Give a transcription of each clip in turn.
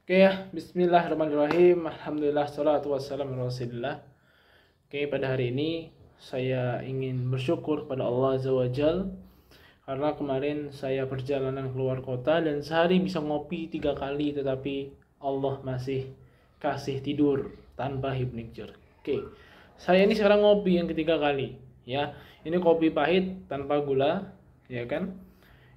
Oke ya, bismillahirrahmanirrahim. Alhamdulillah, salatu wassalamu ala rasulillah. Oke, pada hari ini saya ingin bersyukur pada Allah Azza wa Jal, karena kemarin saya perjalanan keluar kota dan sehari bisa ngopi 3 kali, tetapi Allah masih kasih tidur tanpa hipnikjer. Oke, saya ini sekarang ngopi yang ketiga kali. Ya, ini kopi pahit tanpa gula, ya kan?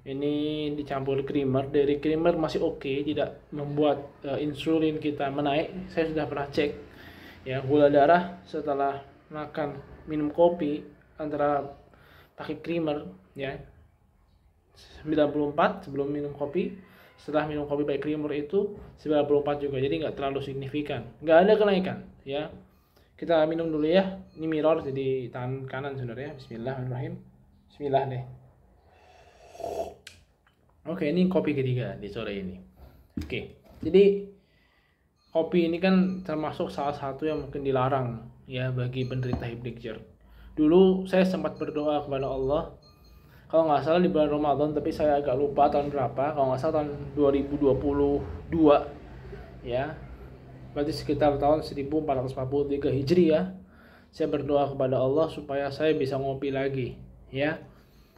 Ini dicampur creamer. Dari creamer masih oke, tidak membuat insulin kita menaik. Saya sudah pernah cek ya, gula darah setelah makan minum kopi antara pakai creamer ya 94 sebelum minum kopi, setelah minum kopi pakai creamer itu 94 juga, jadi nggak terlalu signifikan, nggak ada kenaikan ya. Kita minum dulu ya, ini mirror jadi tangan kanan saudara ya. Bismillahirrahmanirrahim. Bismillah deh. Oke, ini kopi ketiga di sore ini. Oke, jadi kopi ini kan termasuk salah satu yang mungkin dilarang ya bagi penderita hipnikjer. Dulu saya sempat berdoa kepada Allah, kalau nggak salah di bulan Ramadan, tapi saya agak lupa tahun berapa. Kalau nggak salah tahun 2022 ya, berarti sekitar tahun 1443 Hijri ya. Saya berdoa kepada Allah supaya saya bisa ngopi lagi ya.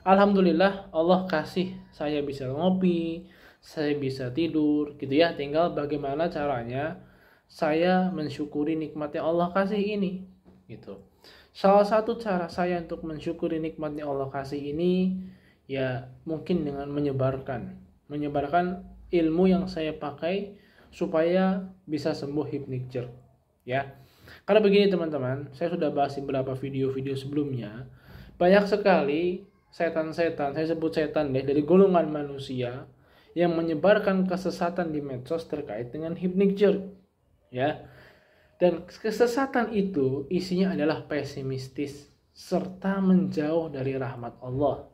Alhamdulillah Allah kasih saya bisa ngopi, saya bisa tidur gitu ya. Tinggal bagaimana caranya saya mensyukuri nikmatnya Allah kasih ini gitu. Salah satu cara saya untuk mensyukuri nikmatnya Allah kasih ini ya mungkin dengan menyebarkan ilmu yang saya pakai supaya bisa sembuh hipnikjer ya. Karena begini teman-teman, saya sudah bahas di beberapa video-video sebelumnya, banyak sekali setan-setan, saya sebut setan deh, dari golongan manusia yang menyebarkan kesesatan di medsos terkait dengan hipnikjer ya. Dan kesesatan itu isinya adalah pesimistis serta menjauh dari rahmat Allah.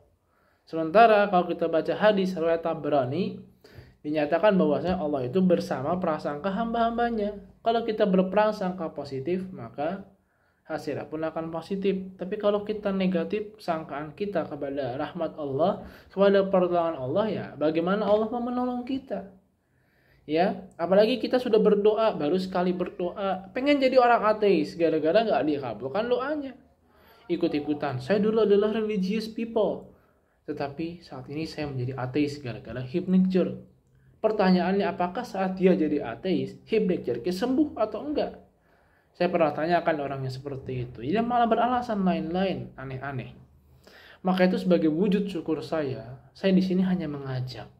Sementara kalau kita baca hadis riwayat Tabrani, dinyatakan bahwasanya Allah itu bersama prasangka hamba-hambanya. Kalau kita berprasangka positif, maka hasilnya pun akan positif. Tapi kalau kita negatif, sangkaan kita kepada rahmat Allah, kepada pertolongan Allah, ya bagaimana Allah mau menolong kita? Ya, apalagi kita sudah berdoa, baru sekali berdoa, pengen jadi orang ateis, gara-gara nggak dikabulkan doanya. Ikut-ikutan, saya dulu adalah religious people, tetapi saat ini saya menjadi ateis gara-gara hipnikjer. Pertanyaannya, apakah saat dia jadi ateis, hipnikjer sembuh atau enggak? Saya pernah tanyakan orangnya seperti itu. Dia malah beralasan lain-lain, aneh-aneh. Maka itu sebagai wujud syukur saya di sini hanya mengajak.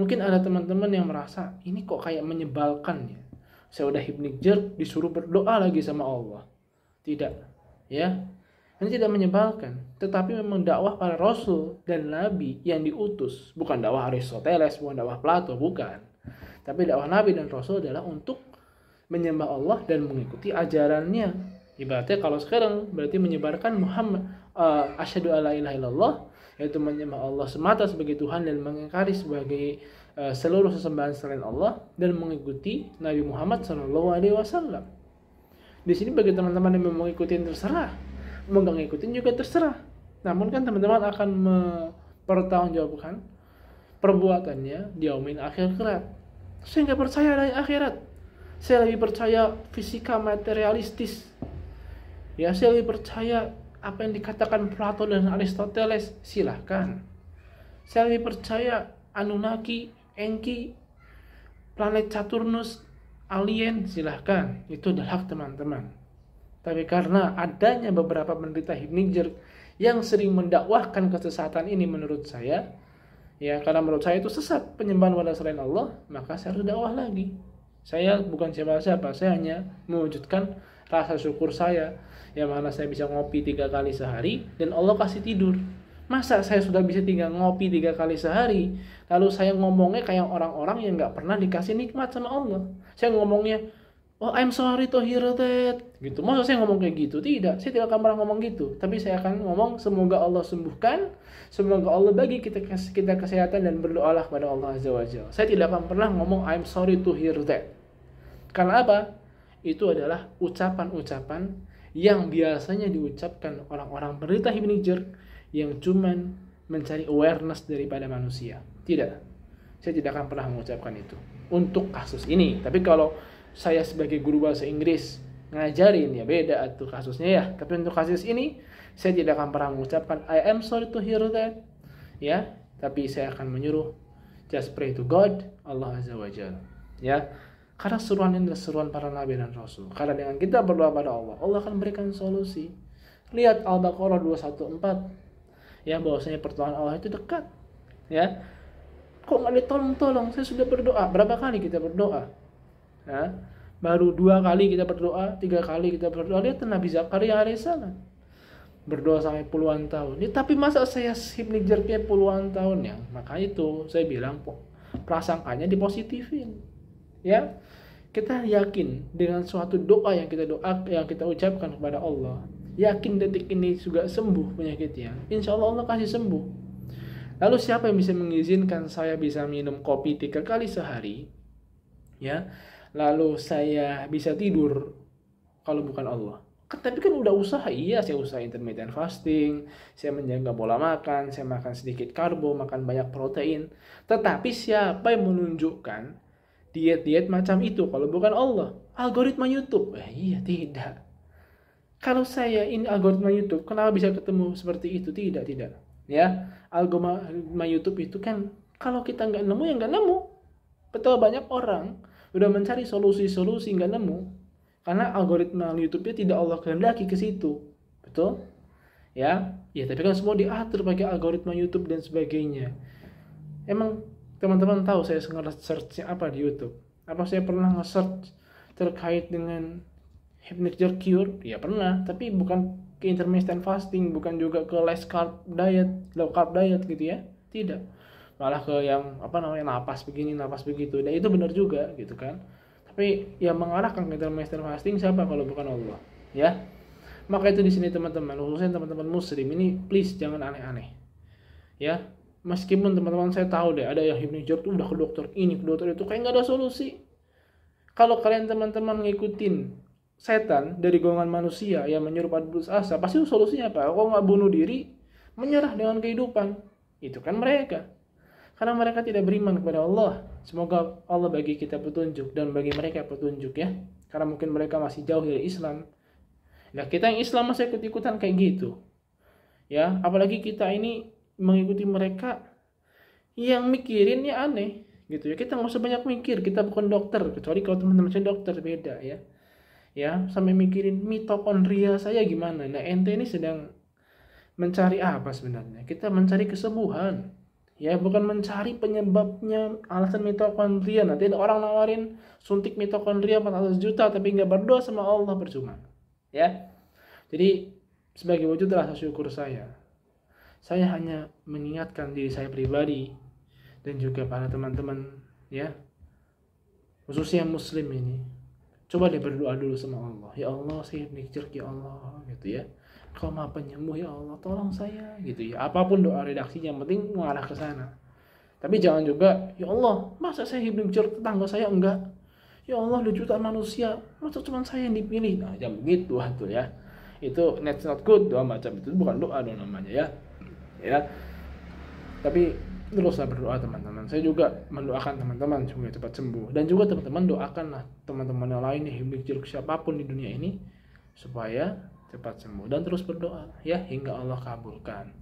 Mungkin ada teman-teman yang merasa ini kok kayak menyebalkan ya. Saya udah hipnikjer, disuruh berdoa lagi sama Allah. Tidak, ya. Ini tidak menyebalkan, tetapi memang dakwah para rasul dan nabi yang diutus, bukan dakwah Aristoteles, bukan dakwah Plato, bukan. Tapi dakwah nabi dan rasul adalah untuk menyembah Allah dan mengikuti ajarannya. Ibaratnya kalau sekarang berarti menyebarkan Muhammad asyhadu alla ilaha illallah, yaitu menyembah Allah semata sebagai Tuhan dan mengingkari sebagai seluruh sesembahan selain Allah dan mengikuti Nabi Muhammad SAW. Di sini bagi teman-teman yang mau ngikutin terserah, mau nggak ngikutin juga terserah. Namun kan teman-teman akan mempertanggungjawabkan perbuatannya di yaumil akhir kelak. Saya nggak percaya ada akhirat. Saya lebih percaya fisika materialistis. Ya, saya lebih percaya apa yang dikatakan Plato dan Aristoteles, silahkan. Saya lebih percaya Anunnaki, Enki, planet Saturnus, alien, silahkan. Itu adalah hak teman-teman. Tapi karena adanya beberapa penderita hipnikjer yang sering mendakwahkan kesesatan ini menurut saya, ya karena menurut saya itu sesat penyembahan pada selain Allah, maka saya harus dakwah lagi. Saya bukan siapa-siapa, saya hanya mewujudkan rasa syukur saya, yang mana saya bisa ngopi 3 kali sehari dan Allah kasih tidur. Masa saya sudah bisa tinggal ngopi 3 kali sehari, lalu saya ngomongnya kayak orang-orang yang gak pernah dikasih nikmat sama Allah. Saya ngomongnya, oh I'm sorry to hear that, gitu. Masa saya ngomong kayak gitu? Tidak, saya tidak akan pernah ngomong gitu. Tapi saya akan ngomong semoga Allah sembuhkan, semoga Allah bagi kita kesehatan, dan berdoalah kepada Allah Azza wa Jalla. Saya tidak akan pernah ngomong I'm sorry to hear that. Karena apa? Itu adalah ucapan-ucapan yang biasanya diucapkan orang-orang penderita hipnikjer yang cuman mencari awareness daripada manusia. Tidak. saya tidak akan pernah mengucapkan itu untuk kasus ini. Tapi kalau saya sebagai guru bahasa Inggris ngajarin, ya beda tuh kasusnya ya. Tapi untuk kasus ini saya tidak akan pernah mengucapkan I am sorry to hear that, ya. Tapi saya akan menyuruh just pray to God, Allah Azza wa Jalla, ya. Karena seruan ini adalah seruan para nabi dan rasul. Karena dengan kita berdoa pada Allah, Allah akan berikan solusi. Lihat Al-Baqarah 214, ya, bahwasanya pertolongan Allah itu dekat, ya. Kok nggak ditolong-tolong? Saya sudah berdoa. Berapa kali kita berdoa? Ya, baru 2 kali kita berdoa, 3 kali kita berdoa. Lihat Nabi Zakaria alaihissalam berdoa sampai puluhan tahun. Ya, tapi masa saya hipnotizernya puluhan tahun ya? Maka itu saya bilang prasangkanya dipositifin. Ya, kita yakin dengan suatu doa yang kita ucapkan kepada Allah. Yakin detik ini juga sembuh penyakitnya. Insya Allah Allah kasih sembuh. Lalu siapa yang bisa mengizinkan saya bisa minum kopi 3 kali sehari? Ya, lalu saya bisa tidur kalau bukan Allah. Tapi kan udah usaha, iya saya usaha intermittent fasting, saya menjaga pola makan, saya makan sedikit karbo, makan banyak protein. Tetapi siapa yang menunjukkan diet-diet macam itu kalau bukan Allah? Algoritma YouTube? Iya, tidak. Kalau saya ini algoritma YouTube, kenapa bisa ketemu seperti itu? Tidak. Ya, algoritma YouTube itu kan kalau kita nggak nemu ya nggak nemu. Betul, banyak orang udah mencari solusi-solusi nggak nemu karena algoritma YouTube-nya tidak Allah kehendaki ke situ. Betul? Ya, tapi kan semua diatur pakai algoritma YouTube dan sebagainya. Emang teman-teman tahu saya nge-search apa di YouTube? Apa saya pernah nge-search terkait dengan hypnotic cure? Ya pernah, tapi bukan ke intermittent fasting, bukan juga ke low carb diet gitu ya. Tidak. Malah ke yang napas begini, napas begitu. Dan itu benar juga gitu kan. Tapi yang mengarahkan ke intermittent fasting siapa kalau bukan Allah? Ya. Maka itu di sini teman-teman, khususnya teman-teman muslim ini please jangan aneh-aneh. Ya. Meskipun teman-teman saya tahu deh ada yang hipnotizer tuh udah ke dokter ini, ke dokter itu, kayak nggak ada solusi. Kalau kalian teman-teman ngikutin setan dari golongan manusia yang menyuruh pada putus asa, pasti solusinya apa? Kalau nggak bunuh diri, menyerah dengan kehidupan. Itu kan mereka. Karena mereka tidak beriman kepada Allah. Semoga Allah bagi kita petunjuk dan bagi mereka petunjuk ya. Karena mungkin mereka masih jauh dari Islam. Nah, kita yang Islam masih ikut-ikutan kayak gitu. Ya, apalagi kita ini mengikuti mereka yang mikirinnya aneh gitu ya. Kita nggak usah banyak mikir, kita bukan dokter, kecuali kalau teman-teman saya dokter beda ya. Ya, sampai mikirin mitokondria saya gimana. Nah, ente ini sedang mencari apa sebenarnya? Kita mencari kesembuhan. Ya, bukan mencari penyebabnya, alasan mitokondria. Nanti ada orang nawarin suntik mitokondria 400 juta tapi nggak berdoa sama Allah, percuma. Ya. Jadi sebagai wujud rasa syukur saya hanya mengingatkan diri saya pribadi dan juga para teman-teman ya, khususnya muslim ini, coba deh berdoa dulu sama Allah. Ya Allah, saya mikir ya Allah gitu ya, Kau Maha Penyembuh ya Allah, tolong saya gitu ya. Apapun doa redaksinya, yang penting mengarah ke sana. Tapi jangan juga, ya Allah, masa saya hipnotizer tetangga saya enggak? Ya Allah, ada jutaan manusia, masa cuma saya yang dipilih? Nah, jangan begitu tuh ya. Itu that's not good, doa macam itu bukan doa dong namanya ya. Tapi teruslah berdoa teman-teman. Saya juga mendoakan teman-teman supaya cepat sembuh, dan juga teman-teman doakanlah teman-teman yang lain yang hipnotizer siapapun di dunia ini supaya cepat sembuh, dan terus berdoa ya hingga Allah kabulkan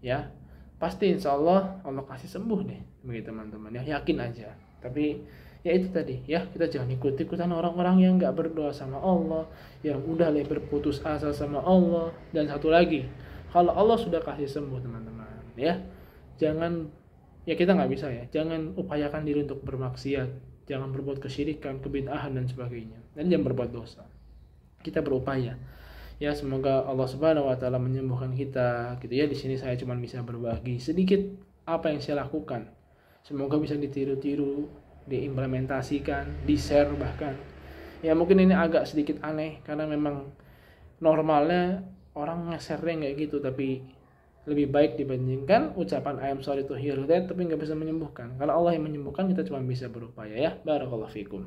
ya. Pasti insya Allah kasih sembuh deh bagi teman-teman ya, yakin aja. Tapi ya itu tadi ya, kita jangan ikut-ikutan orang-orang yang nggak berdoa sama Allah, yang udah berputus asa sama Allah. Dan satu lagi, kalau Allah sudah kasih sembuh teman-teman ya, jangan, ya kita nggak bisa ya, jangan upayakan diri untuk bermaksiat, jangan berbuat kesyirikan, kebid'ahan dan sebagainya, dan jangan berbuat dosa. Kita berupaya ya, semoga Allah Subhanahu wa taala menyembuhkan kita gitu ya. Di sini saya cuma bisa berbagi sedikit apa yang saya lakukan. Semoga bisa ditiru-tiru, diimplementasikan, di-share bahkan. Ya mungkin ini agak sedikit aneh karena memang normalnya orang nge-share-nya kayak gitu, tapi lebih baik dibandingkan ucapan I am sorry to hear that tapi nggak bisa menyembuhkan. Karena Allah yang menyembuhkan, kita cuma bisa berupaya ya. Barakallahu fikum.